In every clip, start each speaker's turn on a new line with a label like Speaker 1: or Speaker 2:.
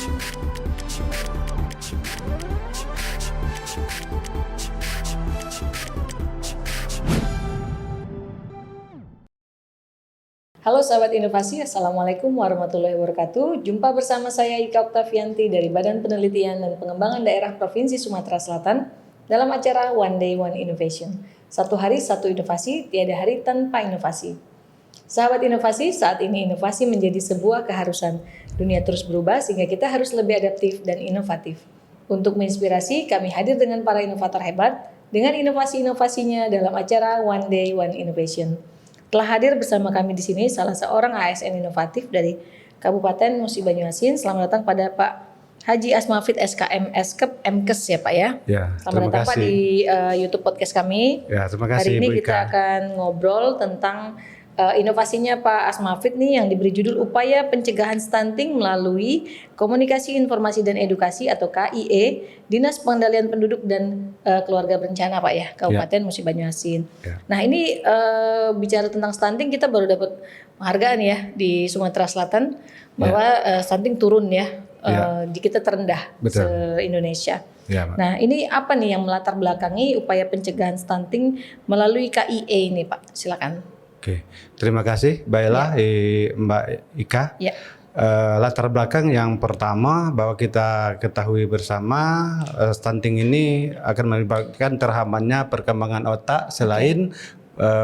Speaker 1: Halo sahabat inovasi, Assalamualaikum warahmatullahi wabarakatuh. Jumpa bersama saya Ika Oktavianti dari Badan Penelitian dan Pengembangan Daerah Provinsi Sumatera Selatan dalam acara One Day One Innovation. Satu hari satu inovasi, tiada hari tanpa inovasi. Sahabat inovasi, saat ini inovasi menjadi sebuah keharusan. Dunia terus berubah sehingga kita harus lebih adaptif dan inovatif. Untuk menginspirasi, kami hadir dengan para inovator hebat dengan inovasi-inovasinya dalam acara One Day One Innovation. Telah hadir bersama kami di sini salah seorang ASN inovatif dari Kabupaten Musi Banyuasin. Selamat datang pada Pak Haji Asmafid SKM Eskep MKes ya Pak ya. Selamat datang Pak di YouTube podcast kami.
Speaker 2: Ya, terima kasih.
Speaker 1: Hari ini
Speaker 2: Bu Ika.
Speaker 1: kita akan ngobrol tentang inovasinya Pak Asmafid nih yang diberi judul Upaya Pencegahan Stunting Melalui Komunikasi Informasi dan Edukasi atau KIE Dinas Pengendalian Penduduk dan Keluarga Berencana Pak ya, Kabupaten Musi Banyuasin. Nah ini bicara tentang stunting, kita baru dapat penghargaan ya di Sumatera Selatan bahwa stunting turun ya, di kita terendah se-Indonesia. Nah ini apa nih yang melatar belakangi upaya pencegahan stunting melalui KIE ini Pak, silakan.
Speaker 2: Oke, terima kasih Mbak Ella, Mbak Ika. Latar belakang yang pertama bahwa kita ketahui bersama stunting ini akan menyebabkan terhambatnya perkembangan otak selain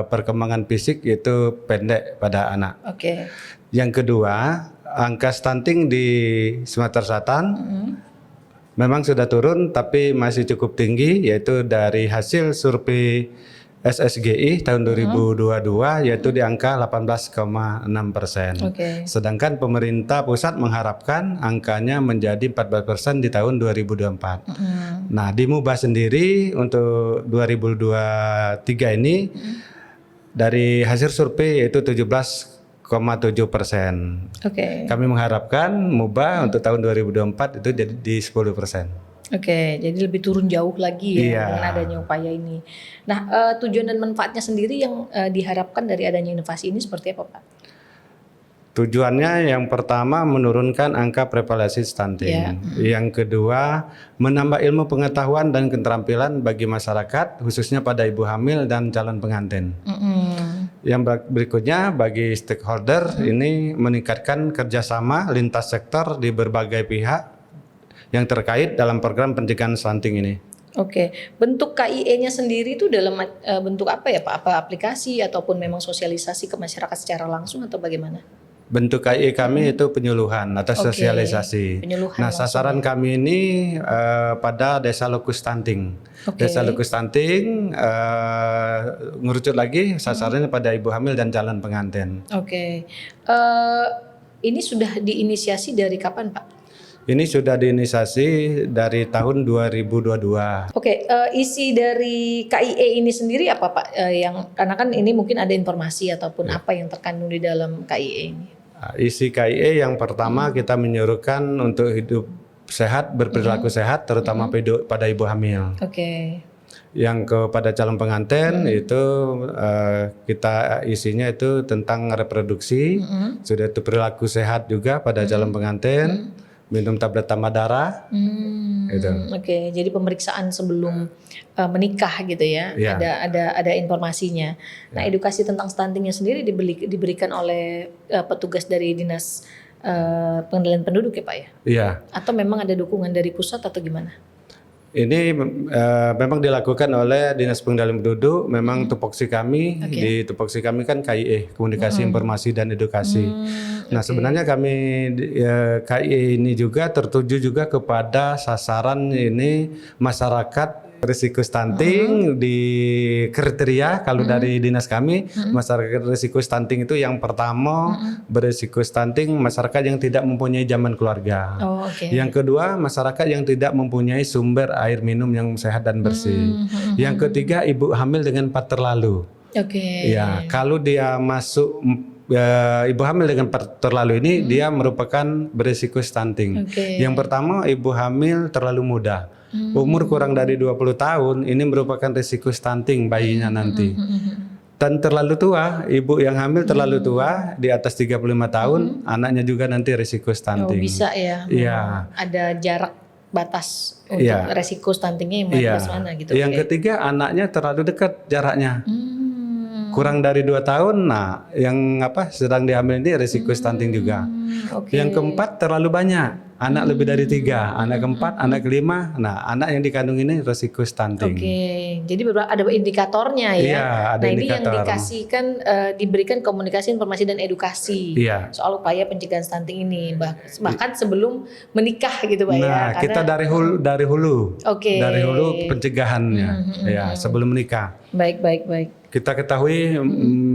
Speaker 2: perkembangan fisik yaitu pendek pada anak. Yang kedua, angka stunting di Sumatera Selatan memang sudah turun tapi masih cukup tinggi, yaitu dari hasil survei SSGI tahun 2022 yaitu di angka 18,6%. Sedangkan pemerintah pusat mengharapkan angkanya menjadi 14% di tahun 2024. Nah, di MUBA sendiri untuk 2023 ini dari hasil survei yaitu 17,7%. Kami mengharapkan MUBA untuk tahun 2024 itu jadi di 10%.
Speaker 1: Jadi lebih turun jauh lagi ya dengan adanya upaya ini. Nah, tujuan dan manfaatnya sendiri yang diharapkan dari adanya inovasi ini seperti apa Pak?
Speaker 2: Tujuannya yang pertama menurunkan angka prevalensi stunting. Yang kedua menambah ilmu pengetahuan dan keterampilan bagi masyarakat khususnya pada ibu hamil dan calon pengantin. Yang berikutnya bagi stakeholder ini meningkatkan kerjasama lintas sektor di berbagai pihak yang terkait dalam program pencegahan stunting ini. Bentuk KIE-nya sendiri itu dalam bentuk apa ya Pak? Apa aplikasi ataupun memang sosialisasi ke masyarakat secara langsung atau bagaimana? Bentuk KIE kami itu penyuluhan atau sosialisasi. Nah, sasaran kami ini pada desa lokus stunting. Desa lokus stunting ngerucut lagi sasarannya pada ibu hamil dan calon pengantin.
Speaker 1: Ini sudah diinisiasi dari kapan Pak?
Speaker 2: Ini sudah diinisiasi dari tahun 2022.
Speaker 1: Isi dari KIE ini sendiri apa Pak? Karena kan ini mungkin ada informasi ataupun apa yang terkandung di dalam KIE ini.
Speaker 2: Isi KIE yang pertama kita menyuruhkan untuk hidup sehat, berperilaku sehat, terutama pada ibu hamil. Yang kepada calon pengantin itu kita isinya itu tentang reproduksi, sudah itu perilaku sehat juga pada calon pengantin. Minum tablet tambah darah. Jadi pemeriksaan sebelum menikah gitu ya. Ada informasinya. Nah, edukasi tentang stuntingnya sendiri diberikan oleh petugas dari Dinas Pengendalian Penduduk ya Pak ya? Atau memang ada dukungan dari pusat atau gimana? Ini memang dilakukan oleh Dinas Pengendalian Penduduk. Memang tupoksi kami di tupoksi kami kan KIE, Komunikasi Informasi dan Edukasi. Nah, sebenarnya kami KIE ini juga tertuju juga kepada sasaran ini masyarakat risiko stunting di kriteria kalau dari dinas kami masyarakat risiko stunting itu yang pertama berisiko stunting masyarakat yang tidak mempunyai jaman keluarga. Yang kedua masyarakat yang tidak mempunyai sumber air minum yang sehat dan bersih. Yang ketiga ibu hamil dengan 4 terlalu. Ya, kalau dia masuk ibu hamil dengan terlalu ini dia merupakan berisiko stunting. Yang pertama ibu hamil terlalu muda. Umur kurang dari 20 tahun ini merupakan risiko stunting bayinya nanti. Dan terlalu tua, ibu yang hamil terlalu tua, di atas 35 tahun, anaknya juga nanti risiko stunting.
Speaker 1: Oh, bisa ya?
Speaker 2: Iya.
Speaker 1: Ada jarak batas untuk resiko stuntingnya yang batas mana gitu.
Speaker 2: Yang ketiga, anaknya terlalu dekat jaraknya. Kurang dari 2 tahun, nah yang sedang dihamil ini risiko stunting juga. Yang keempat terlalu banyak, anak lebih dari 3, anak keempat, anak kelima, nah anak yang dikandung ini risiko stunting.
Speaker 1: Jadi ada indikatornya ya.
Speaker 2: Iya, ada
Speaker 1: nah
Speaker 2: indikator.
Speaker 1: Ini yang dikasihkan, diberikan komunikasi, informasi dan edukasi soal upaya pencegahan stunting ini, bahkan sebelum menikah gitu Pak ya.
Speaker 2: Nah, kita dari hulu, dari hulu pencegahannya, sebelum menikah.
Speaker 1: Baik.
Speaker 2: Kita ketahui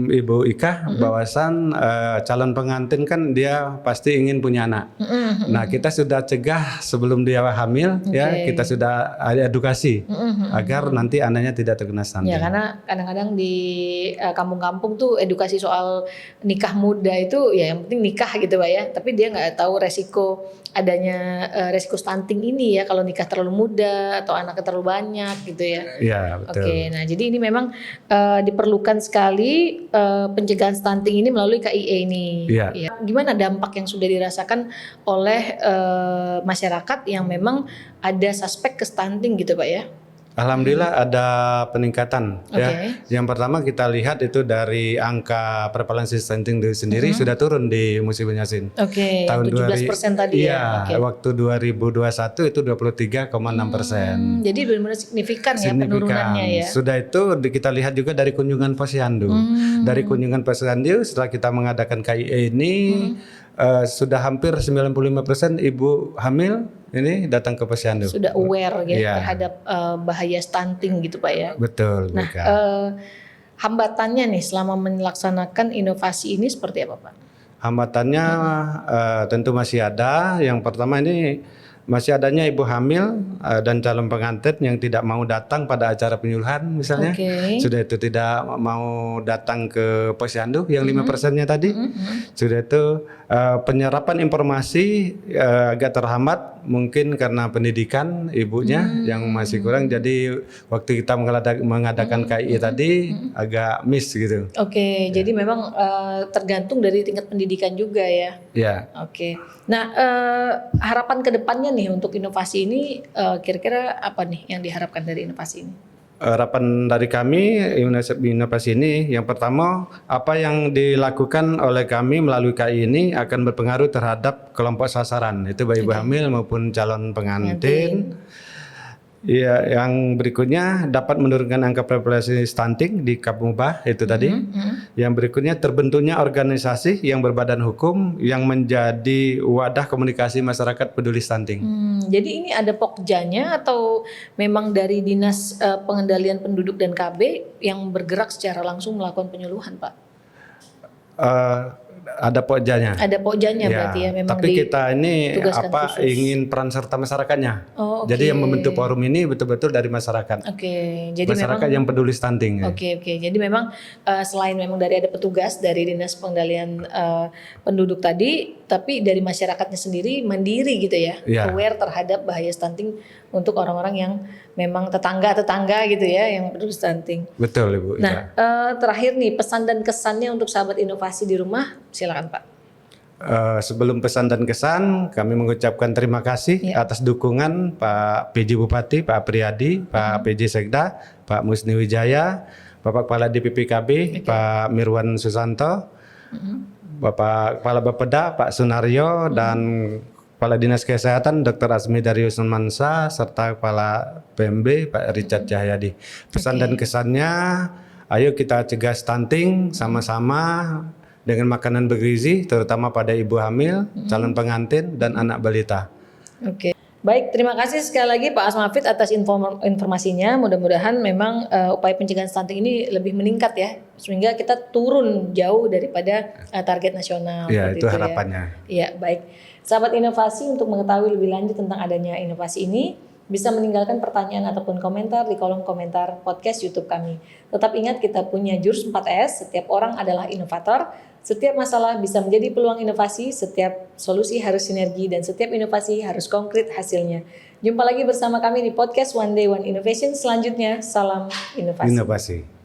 Speaker 2: Ibu Ika bahwasan calon pengantin kan dia pasti ingin punya anak. Nah, kita sudah cegah sebelum dia hamil kita sudah edukasi agar nanti anaknya tidak terkena stunting.
Speaker 1: Ya, karena kadang-kadang di kampung-kampung tuh edukasi soal nikah muda itu ya yang penting nikah gitu Pak ya. Tapi dia nggak tahu resiko adanya resiko stunting ini ya kalau nikah terlalu muda atau anaknya terlalu banyak gitu ya.
Speaker 2: Iya, betul.
Speaker 1: Nah jadi ini memang diperlukan sekali pencegahan stunting ini melalui KIE ini. Ya. Gimana dampak yang sudah dirasakan oleh masyarakat yang memang ada suspek ke stunting gitu Pak ya?
Speaker 2: Alhamdulillah ada peningkatan ya. Yang pertama kita lihat itu dari angka prevalensi stunting sendiri sudah turun di musim Yasin.
Speaker 1: Tahun 17% tadi ya.
Speaker 2: Waktu 2021 itu 23,6%.
Speaker 1: Jadi benar-benar signifikan ya penurunannya ya.
Speaker 2: Sudah itu kita lihat juga dari kunjungan posyandu. Dari kunjungan posyandu setelah kita mengadakan KIE ini sudah hampir 95% ibu hamil ini datang ke posyandu.
Speaker 1: Sudah aware terhadap bahaya stunting gitu Pak ya.
Speaker 2: Betul.
Speaker 1: Nah, hambatannya nih selama melaksanakan inovasi ini seperti apa Pak?
Speaker 2: Hambatannya tentu masih ada. Yang pertama ini masih adanya ibu hamil dan calon pengantin yang tidak mau datang pada acara penyuluhan misalnya. Sudah itu tidak mau datang ke posyandu yang 5%-nya tadi. Sudah itu penyerapan informasi agak terhambat mungkin karena pendidikan ibunya yang masih kurang. Jadi waktu kita mengadakan KIE tadi agak miss gitu.
Speaker 1: Jadi memang tergantung dari tingkat pendidikan juga ya.
Speaker 2: Iya.
Speaker 1: Nah, harapan ke depannya nih untuk inovasi ini kira-kira apa nih yang diharapkan dari inovasi ini?
Speaker 2: Harapan dari kami inovasi ini yang pertama apa yang dilakukan oleh kami melalui KI ini akan berpengaruh terhadap kelompok sasaran itu baik ibu hamil maupun calon pengantin. Ya, yang berikutnya dapat menurunkan angka prevalensi stunting di Kapmubah itu tadi. Yang berikutnya terbentuknya organisasi yang berbadan hukum yang menjadi wadah komunikasi masyarakat peduli stunting.
Speaker 1: Jadi ini ada Pokjanya atau memang dari Dinas Pengendalian Penduduk dan KB yang bergerak secara langsung melakukan penyuluhan Pak?
Speaker 2: Ada Pokjanya.
Speaker 1: Ada Pokjanya berarti ya memang.
Speaker 2: Tapi kita ini ingin peran serta masyarakatnya. Jadi yang membentuk forum ini betul-betul dari masyarakat.
Speaker 1: Jadi
Speaker 2: masyarakat
Speaker 1: memang,
Speaker 2: yang peduli stunting.
Speaker 1: Jadi memang selain memang dari ada petugas dari Dinas Pengendalian Penduduk tadi, tapi dari masyarakatnya sendiri mandiri gitu ya, aware terhadap bahaya stunting untuk orang-orang yang memang tetangga gitu ya yang peduli stunting.
Speaker 2: Betul Ibu.
Speaker 1: Nah, terakhir nih pesan dan kesannya untuk sahabat inovasi di rumah, silakan Pak.
Speaker 2: Sebelum pesan dan kesan, kami mengucapkan terima kasih atas dukungan Pak PJ Bupati, Pak Priyadi, Pak PJ Sekda, Pak Musni Wijaya, Bapak Kepala DPPKB, Pak Mirwan Susanto, Bapak Kepala Bapeda, Pak Sunaryo, dan Kepala Dinas Kesehatan Dr. Asmi Darius Numansa serta Kepala PMB Pak Richard Cahyadi. Pesan dan kesannya, ayo kita cegah stunting sama-sama dengan makanan bergizi terutama pada ibu hamil, calon pengantin dan anak balita.
Speaker 1: Baik, terima kasih sekali lagi Pak Asmafid atas informasinya. Mudah-mudahan memang upaya pencegahan stunting ini lebih meningkat ya, sehingga kita turun jauh daripada target nasional.
Speaker 2: Ya, itu harapannya.
Speaker 1: Ya, baik. Sahabat inovasi, untuk mengetahui lebih lanjut tentang adanya inovasi ini, bisa meninggalkan pertanyaan ataupun komentar di kolom komentar podcast YouTube kami. Tetap ingat kita punya jurus 4S, setiap orang adalah inovator, setiap masalah bisa menjadi peluang inovasi, setiap solusi harus sinergi, dan setiap inovasi harus konkret hasilnya. Jumpa lagi bersama kami di podcast One Day One Innovation selanjutnya. Salam inovasi.